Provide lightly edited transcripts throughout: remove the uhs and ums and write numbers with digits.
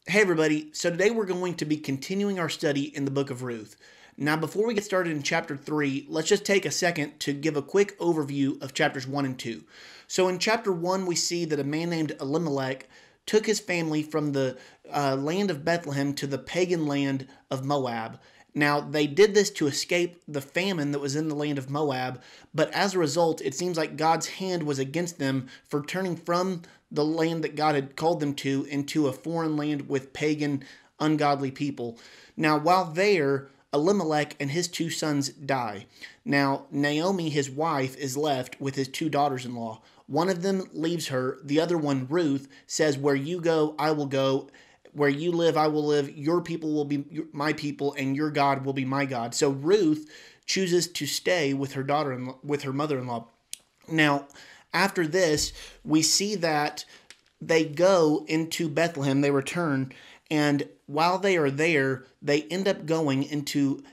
Hey everybody, so today we're going to be continuing our study in the book of Ruth. Now before we get started in chapter 3, let's just take a second to give a quick overview of chapters 1 and 2. So in chapter 1 we see that a man named Elimelech took his family from the land of Bethlehem to the pagan land of Moab. Now, they did this to escape the famine that was in the land of Moab, but as a result, it seems like God's hand was against them for turning from the land that God had called them to into a foreign land with pagan, ungodly people. Now, while there, Elimelech and his two sons die. Now, Naomi, his wife, is left with his two daughters-in-law. One of them leaves her. The other one, Ruth, says, "Where you go, I will go. Where you live, I will live. Your people will be my people, and your God will be my God." So Ruth chooses to stay with her mother-in-law. Now, after this, we see that they go into Bethlehem. They return, and while they are there, they end up going into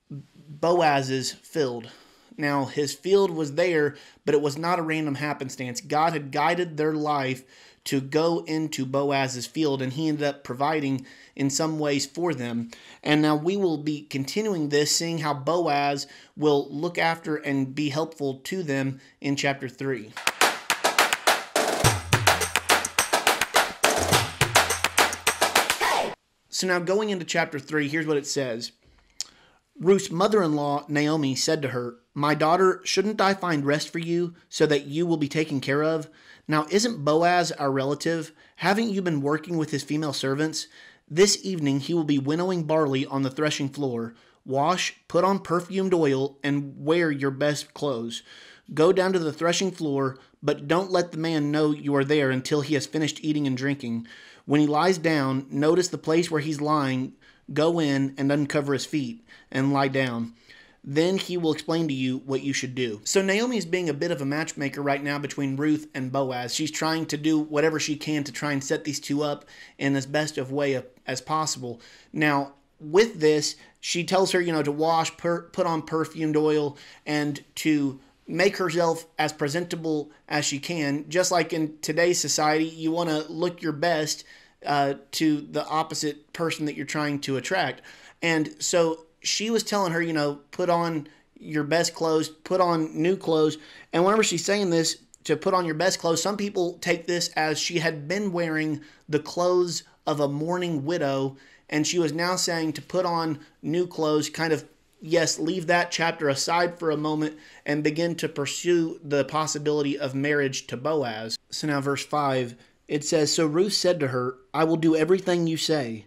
Boaz's field. Now, his field was there, but it was not a random happenstance. God had guided their life to go into Boaz's field, and he ended up providing in some ways for them. And now we will be continuing this, seeing how Boaz will look after and be helpful to them in chapter 3. So now going into chapter 3, here's what it says. Ruth's mother-in-law, Naomi, said to her, "My daughter, shouldn't I find rest for you so that you will be taken care of? Now, isn't Boaz our relative? Haven't you been working with his female servants? This evening he will be winnowing barley on the threshing floor. Wash, put on perfumed oil, and wear your best clothes. Go down to the threshing floor, but don't let the man know you are there until he has finished eating and drinking. When he lies down, notice the place where he's lying. Go in and uncover his feet and lie down. Then he will explain to you what you should do." So Naomi is being a bit of a matchmaker right now between Ruth and Boaz. She's trying to do whatever she can to try and set these two up in as best of way as possible. Now, with this, she tells her, to wash, put on perfumed oil, and to make herself as presentable as she can. Just like in today's society, you want to look your best to the opposite person that you're trying to attract. And so she was telling her, put on your best clothes, put on new clothes. And whenever she's saying this, to put on your best clothes, some people take this as she had been wearing the clothes of a mourning widow, and she was now saying to put on new clothes, kind of, yes, leave that chapter aside for a moment and begin to pursue the possibility of marriage to Boaz. So now verse 5, it says, "So Ruth said to her, 'I will do everything you say.'"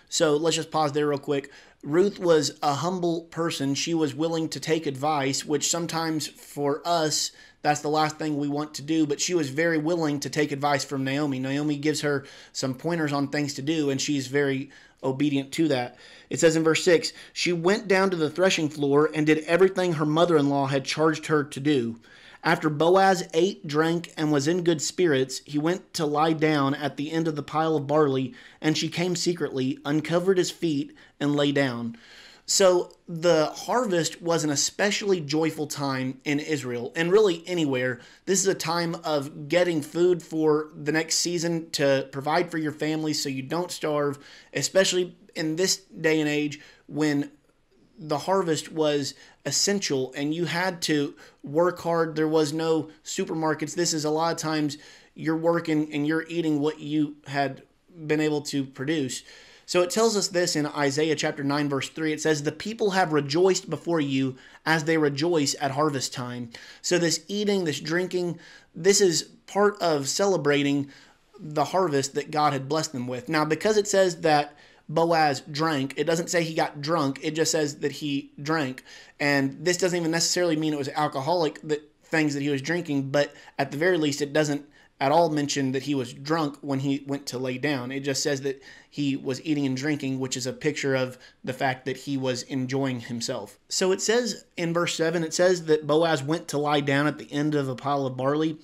So let's just pause there real quick. Ruth was a humble person. She was willing to take advice, which sometimes for us, that's the last thing we want to do. But she was very willing to take advice from Naomi. Naomi gives her some pointers on things to do, and she's very obedient to that. It says in verse 6, "She went down to the threshing floor and did everything her mother-in-law had charged her to do. After Boaz ate, drank, and was in good spirits, he went to lie down at the end of the pile of barley, and she came secretly, uncovered his feet, and lay down." So the harvest was an especially joyful time in Israel, and really anywhere. This is a time of getting food for the next season to provide for your family so you don't starve, especially in this day and age when the harvest was essential and you had to work hard. There was no supermarkets. This is a lot of times you're working and you're eating what you had been able to produce. So it tells us this in Isaiah chapter 9, verse 3. It says, "The people have rejoiced before you as they rejoice at harvest time." So this eating, this drinking, this is part of celebrating the harvest that God had blessed them with. Now, because it says that Boaz drank, it doesn't say he got drunk. It just says that he drank. And this doesn't even necessarily mean it was alcoholic things that he was drinking, but at the very least, it doesn't at all mention that he was drunk when he went to lay down. It just says that he was eating and drinking, which is a picture of the fact that he was enjoying himself. So it says in verse 7, it says that Boaz went to lie down at the end of a pile of barley.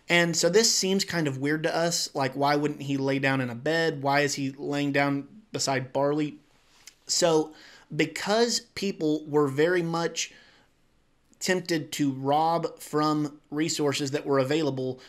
And so this seems kind of weird to us. Like, why wouldn't he lay down in a bed? Why is he laying down beside barley? So because people were very much tempted to rob from resources that were available,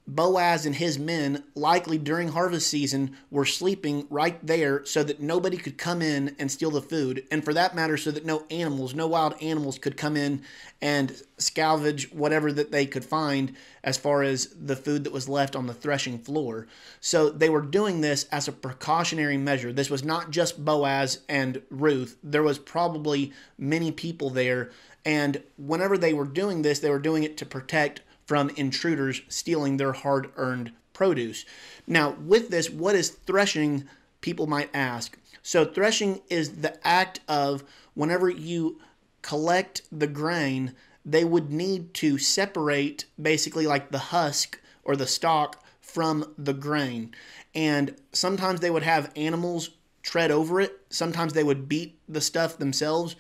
Boaz and his men, likely during harvest season, were sleeping right there so that nobody could come in and steal the food. And for that matter, so that no animals, no wild animals could come in and salvage whatever that they could find as far as the food that was left on the threshing floor. So they were doing this as a precautionary measure. This was not just Boaz and Ruth. There was probably many people there. And whenever they were doing this, they were doing it to protect from intruders stealing their hard-earned produce. Now, with this, what is threshing, people might ask. So threshing is the act of whenever you collect the grain, they would need to separate basically like the husk or the stalk from the grain. And sometimes they would have animals tread over it. Sometimes they would beat the stuff themselves.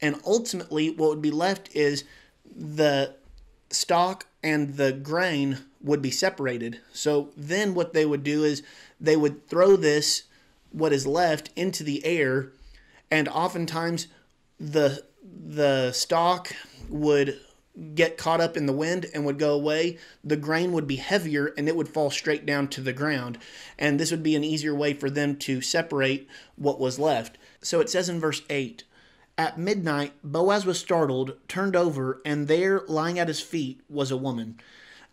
And ultimately, what would be left is the stalk and the grain would be separated. So then what they would do is they would throw this, what is left, into the air, and oftentimes the stalk would get caught up in the wind and would go away. The grain would be heavier and it would fall straight down to the ground. And this would be an easier way for them to separate what was left. So it says in verse 8, "At midnight, Boaz was startled, turned over, and there, lying at his feet, was a woman."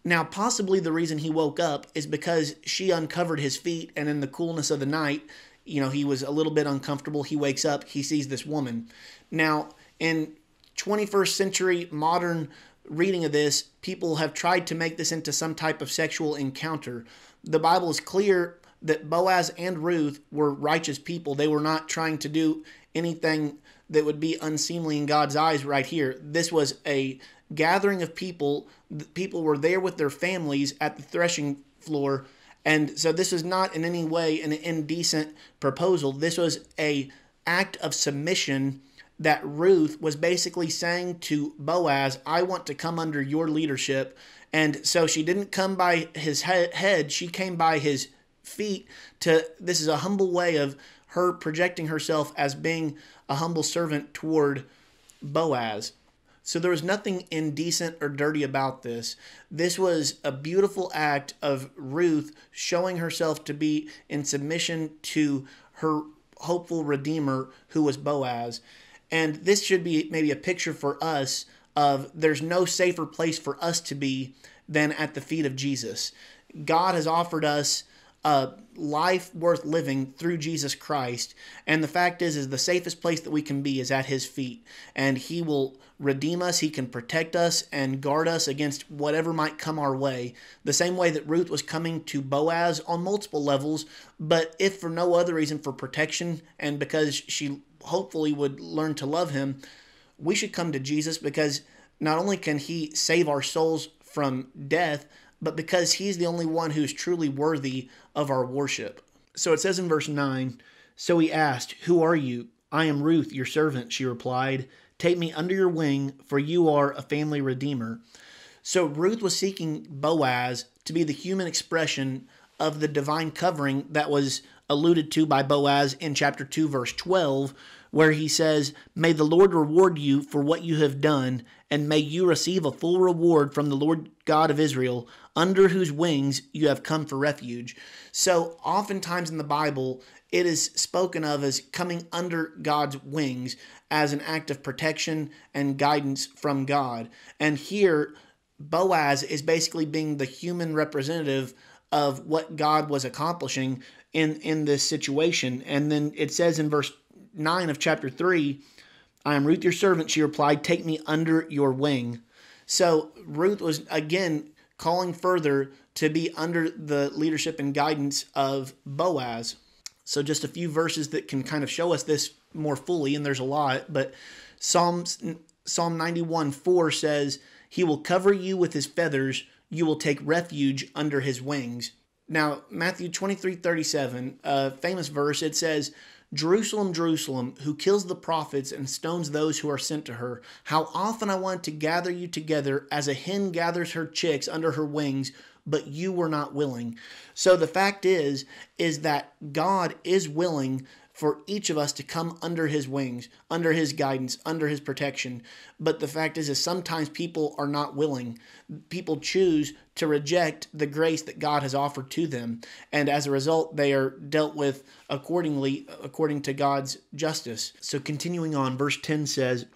Now, possibly the reason he woke up is because she uncovered his feet, and in the coolness of the night, he was a little bit uncomfortable. He wakes up, he sees this woman. Now, in 21st century modern reading of this, people have tried to make this into some type of sexual encounter. The Bible is clear that Boaz and Ruth were righteous people. They were not trying to do anything that would be unseemly in God's eyes right here. This was a gathering of people. People were there with their families at the threshing floor. And so this is not in any way an indecent proposal. This was an act of submission that Ruth was basically saying to Boaz, I want to come under your leadership. And so she didn't come by his head, she came by his feet. This is a humble way of her projecting herself as being a humble servant toward Boaz. So there was nothing indecent or dirty about this. This was a beautiful act of Ruth showing herself to be in submission to her hopeful redeemer, who was Boaz. And this should be maybe a picture for us of there's no safer place for us to be than at the feet of Jesus. God has offered us a life worth living through Jesus Christ. And the fact is the safest place that we can be is at his feet. And he will redeem us. He can protect us and guard us against whatever might come our way. The same way that Ruth was coming to Boaz on multiple levels, but if for no other reason, for protection and because she hopefully would learn to love him, we should come to Jesus because not only can he save our souls from death, but because he's the only one who's truly worthy of our worship. So it says in verse 9, "So he asked, 'Who are you?' 'I am Ruth, your servant,' she replied. 'Take me under your wing, for you are a family redeemer.'" So Ruth was seeking Boaz to be the human expression of the divine covering that was alluded to by Boaz in chapter 2, verse 12, where he says, "May the Lord reward you for what you have done, and may you receive a full reward from the Lord God of Israel, under whose wings you have come for refuge." So oftentimes in the Bible, it is spoken of as coming under God's wings as an act of protection and guidance from God. And here, Boaz is basically being the human representative of what God was accomplishing in this situation. And then it says in verse 9 of chapter 3, "I am Ruth your servant," she replied, "take me under your wing." So Ruth was again calling further to be under the leadership and guidance of Boaz. So just a few verses that can kind of show us this more fully, and there's a lot, but Psalm 91:4 says, "He will cover you with his feathers, you will take refuge under his wings." Now, Matthew 23:37, a famous verse, it says, "Jerusalem, Jerusalem, who kills the prophets and stones those who are sent to her. How often I wanted to gather you together as a hen gathers her chicks under her wings, but you were not willing. So the fact is that God is willing for each of us to come under his wings, under his guidance, under his protection. But the fact is sometimes people are not willing. People choose to reject the grace that God has offered to them. And as a result, they are dealt with accordingly, according to God's justice. So continuing on, verse 10 says,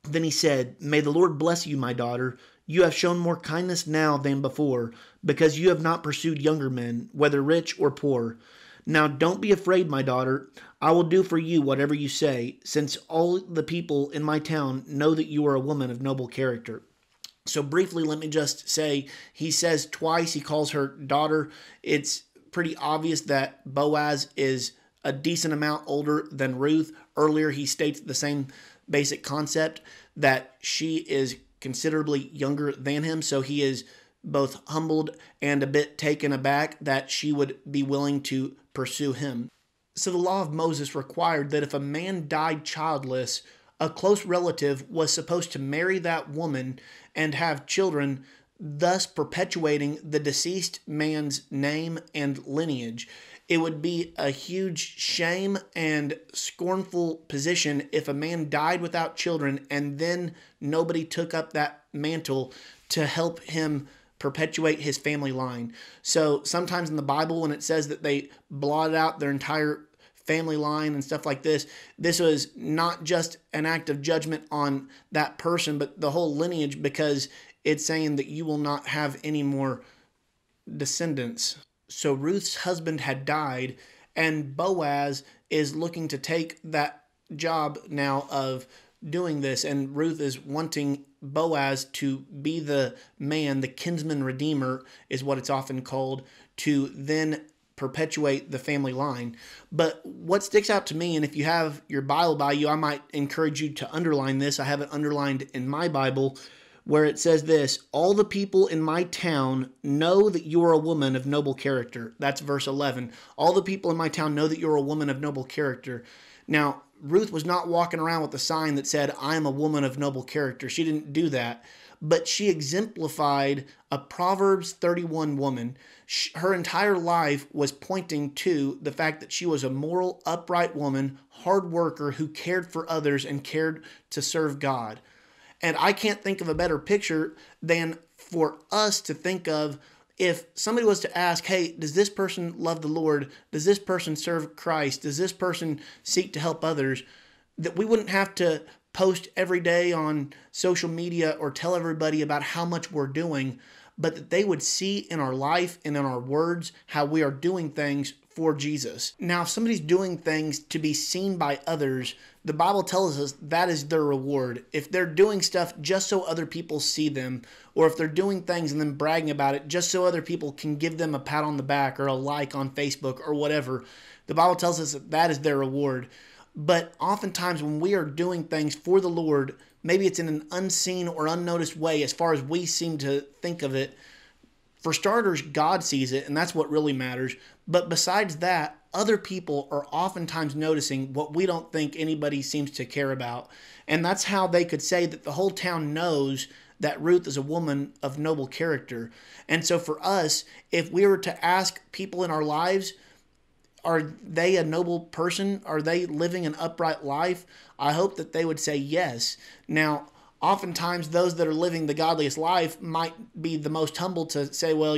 "Then he said, 'May the Lord bless you, my daughter. You have shown more kindness now than before, because you have not pursued younger men, whether rich or poor. Now don't be afraid, my daughter. I will do for you whatever you say, since all the people in my town know that you are a woman of noble character.'" So briefly, let me just say, he says twice, he calls her daughter. It's pretty obvious that Boaz is a decent amount older than Ruth. Earlier, he states the same basic concept, that she is considerably younger than him. So he is both humbled and a bit taken aback that she would be willing to pursue him. So the law of Moses required that if a man died childless, a close relative was supposed to marry that woman and have children, thus perpetuating the deceased man's name and lineage. It would be a huge shame and scornful position if a man died without children and then nobody took up that mantle to help him perpetuate his family line. So sometimes in the Bible, when it says that they blotted out their entire family line and stuff like this was not just an act of judgment on that person, but the whole lineage, because it's saying that you will not have any more descendants. So Ruth's husband had died, and Boaz is looking to take that job now of doing this, and Ruth is wanting Boaz to be the man, the kinsman-redeemer is what it's often called, to then perpetuate the family line. But what sticks out to me, and if you have your Bible by you, I might encourage you to underline this. I have it underlined in my Bible, where it says this: "All the people in my town know that you are a woman of noble character." That's verse 11. All the people in my town know that you're a woman of noble character. Now, Ruth was not walking around with a sign that said, "I am a woman of noble character." She didn't do that. But she exemplified a Proverbs 31 woman. Her entire life was pointing to the fact that she was a moral, upright woman, hard worker who cared for others and cared to serve God. And I can't think of a better picture than for us to think of if somebody was to ask, hey, does this person love the Lord? Does this person serve Christ? Does this person seek to help others? That we wouldn't have to post every day on social media or tell everybody about how much we're doing, but that they would see in our life and in our words how we are doing things for Jesus. Now, if somebody's doing things to be seen by others, the Bible tells us that is their reward. If they're doing stuff just so other people see them, or if they're doing things and then bragging about it just so other people can give them a pat on the back or a like on Facebook or whatever, the Bible tells us that that is their reward. But oftentimes when we are doing things for the Lord, maybe it's in an unseen or unnoticed way as far as we seem to think of it. For starters, God sees it, and that's what really matters. But besides that, other people are oftentimes noticing what we don't think anybody seems to care about. And that's how they could say that the whole town knows that Ruth is a woman of noble character. And so for us, if we were to ask people in our lives, are they a noble person? Are they living an upright life? I hope that they would say yes. Now, oftentimes those that are living the godliest life might be the most humble to say, well,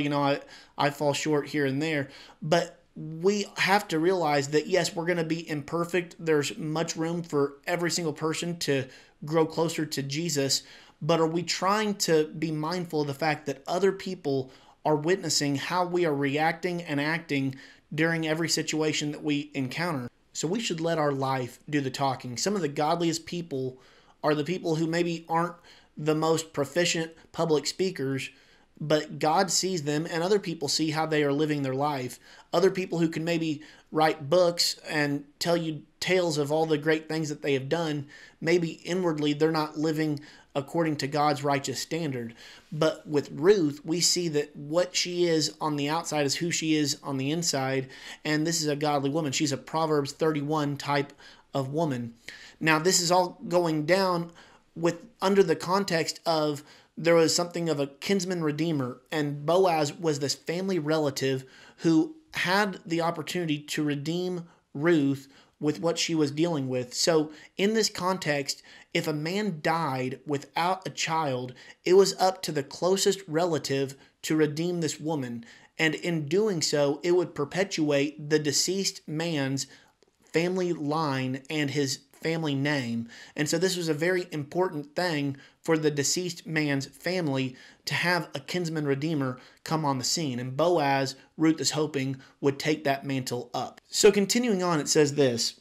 I fall short here and there. But we have to realize that, yes, we're going to be imperfect. There's much room for every single person to grow closer to Jesus. But are we trying to be mindful of the fact that other people are witnessing how we are reacting and acting during every situation that we encounter? So we should let our life do the talking. Some of the godliest people are the people who maybe aren't the most proficient public speakers, but God sees them and other people see how they are living their life. Other people who can maybe write books and tell you tales of all the great things that they have done, maybe inwardly they're not living according to God's righteous standard. But with Ruth, we see that what she is on the outside is who she is on the inside, and this is a godly woman. She's a Proverbs 31 type of woman. Now, this is all going down under the context of there was something of a kinsman-redeemer, and Boaz was this family relative who had the opportunity to redeem Ruth with what she was dealing with. So in this context, if a man died without a child, it was up to the closest relative to redeem this woman. And in doing so, it would perpetuate the deceased man's family line and his family name. And so this was a very important thing for the deceased man's family to have a kinsman redeemer come on the scene. And Boaz, Ruth is hoping, would take that mantle up. So continuing on, it says this: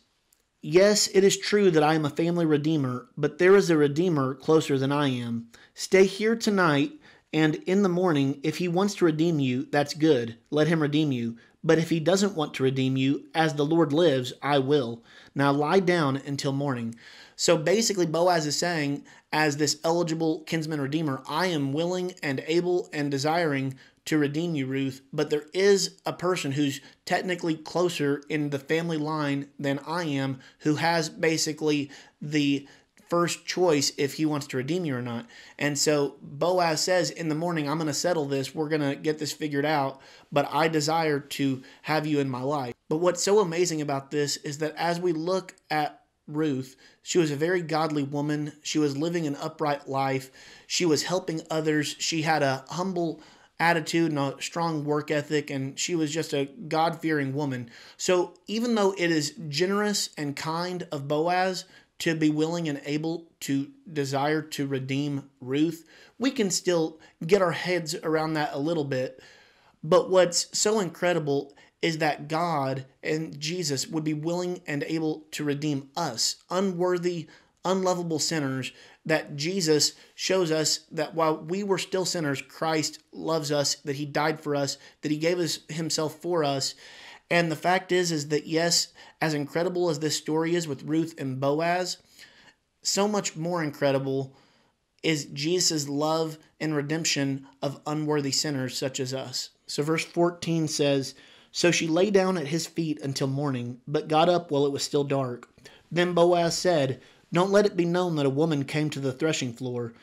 "Yes, it is true that I am a family redeemer, but there is a redeemer closer than I am. Stay here tonight, and in the morning, if he wants to redeem you, that's good. Let him redeem you. But if he doesn't want to redeem you, as the Lord lives, I will. Now lie down until morning." So basically, Boaz is saying, as this eligible kinsman redeemer, I am willing and able and desiring to redeem you, Ruth, but there is a person who's technically closer in the family line than I am, who has basically the first choice if he wants to redeem you or not. And so Boaz says, in the morning, I'm going to settle this. We're going to get this figured out, but I desire to have you in my life. But what's so amazing about this is that as we look at Ruth, she was a very godly woman. She was living an upright life. She was helping others. She had a humble attitude and a strong work ethic, and she was just a God-fearing woman. So even though it is generous and kind of Boaz to be willing and able to desire to redeem Ruth, we can still get our heads around that a little bit. But what's so incredible is that God and Jesus would be willing and able to redeem us, unworthy, unlovable sinners, that Jesus shows us that while we were still sinners, Christ loves us, that he died for us, that he gave us himself for us. And the fact is that yes, as incredible as this story is with Ruth and Boaz, so much more incredible is Jesus' love and redemption of unworthy sinners such as us. So verse 14 says, "So she lay down at his feet until morning, but got up while it was still dark. Then Boaz said, 'Don't let it be known that a woman came to the threshing floor.'"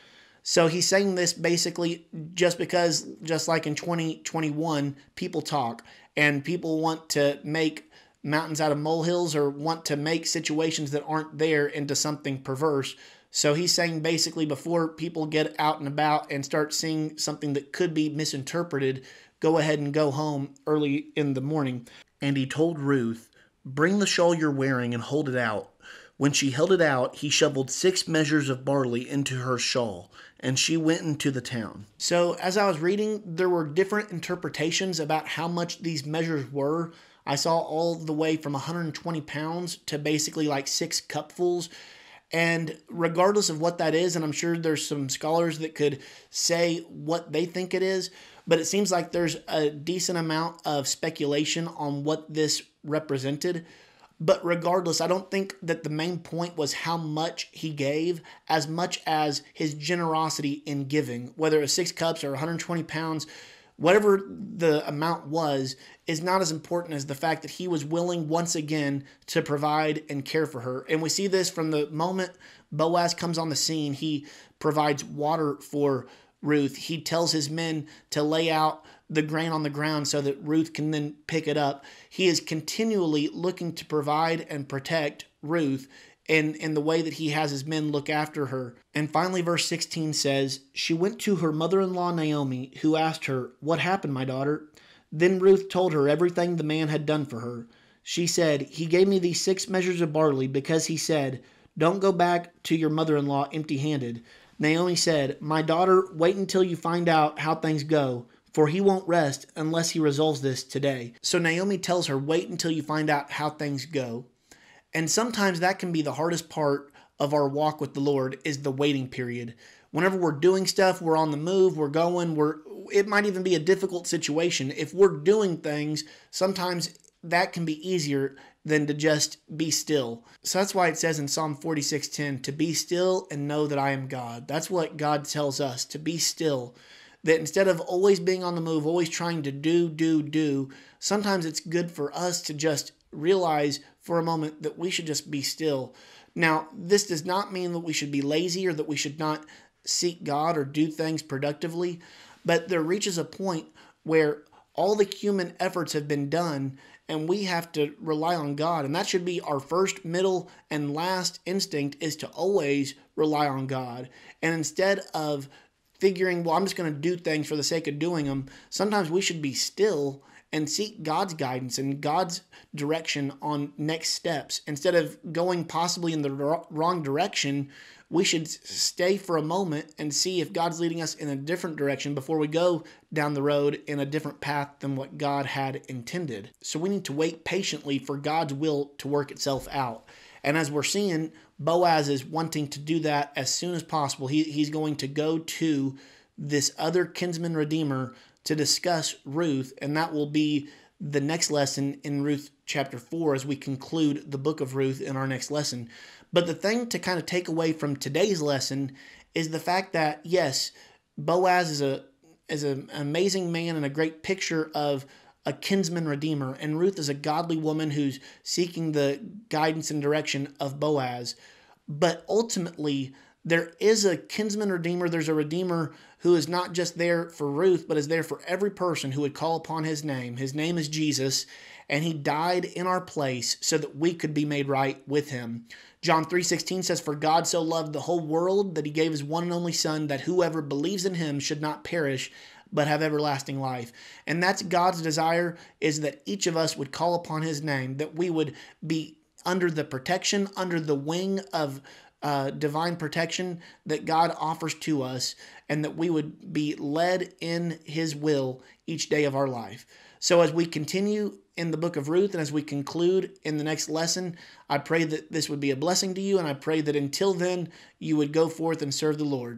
So he's saying this basically just because, just like in 2021, people talk and people want to make mountains out of molehills or want to make situations that aren't there into something perverse. So he's saying basically before people get out and about and start seeing something that could be misinterpreted, go ahead and go home early in the morning. "And he told Ruth, 'Bring the shawl you're wearing and hold it out.' When she held it out, he shoveled 6 measures of barley into her shawl, and she went into the town." So as I was reading, there were different interpretations about how much these measures were. I saw all the way from 120 pounds to basically like 6 cupfuls. And regardless of what that is, and I'm sure there's some scholars that could say what they think it is, but it seems like there's a decent amount of speculation on what this represented. But regardless, I don't think that the main point was how much he gave as much as his generosity in giving. Whether it was 6 cups or 120 pounds, whatever the amount was, is not as important as the fact that he was willing once again to provide and care for her. And we see this from the moment Boaz comes on the scene. He provides water for Ruth. He tells his men to lay out the grain on the ground so that Ruth can then pick it up. He is continually looking to provide and protect Ruth in the way that he has his men look after her. And finally, verse 16 says, "She went to her mother-in-law Naomi, who asked her, 'What happened, my daughter?' Then Ruth told her everything the man had done for her. She said, 'He gave me these 6 measures of barley because he said, "Don't go back to your mother-in-law empty-handed." Naomi said, "My daughter, wait until you find out how things go, for he won't rest unless he resolves this today." So Naomi tells her, wait until you find out how things go. And sometimes that can be the hardest part of our walk with the Lord, is the waiting period. Whenever we're doing stuff, we're on the move, we're going, it might even be a difficult situation. If we're doing things, sometimes that can be easier than to just be still. So that's why it says in Psalm 46:10, to be still and know that I am God. That's what God tells us, to be still. That instead of always being on the move, always trying to do, sometimes it's good for us to just realize for a moment that we should just be still. Now, this does not mean that we should be lazy or that we should not seek God or do things productively, but there reaches a point where all the human efforts have been done and we have to rely on God. And that should be our first, middle, and last instinct, is to always rely on God. And instead of figuring, well, I'm just going to do things for the sake of doing them, sometimes we should be still and seek God's guidance and God's direction on next steps. Instead of going possibly in the wrong direction, we should stay for a moment and see if God's leading us in a different direction before we go down the road in a different path than what God had intended. So we need to wait patiently for God's will to work itself out. And as we're seeing, Boaz is wanting to do that as soon as possible. He's going to go to this other kinsman-redeemer to discuss Ruth, and that will be the next lesson in Ruth chapter 4 as we conclude the book of Ruth in our next lesson. But the thing to kind of take away from today's lesson is the fact that, yes, Boaz is an amazing man and a great picture of a kinsman-redeemer, and Ruth is a godly woman who's seeking the guidance and direction of Boaz. But ultimately, there is a kinsman-redeemer. There's a redeemer who is not just there for Ruth, but is there for every person who would call upon his name. His name is Jesus, and he died in our place so that we could be made right with him. John 3:16 says, "For God so loved the whole world that he gave his one and only Son, that whoever believes in him should not perish, but have everlasting life." And that's God's desire, is that each of us would call upon his name, that we would be under the protection, under the wing of divine protection that God offers to us, and that we would be led in his will each day of our life. So as we continue in the book of Ruth and as we conclude in the next lesson, I pray that this would be a blessing to you, and I pray that until then you would go forth and serve the Lord.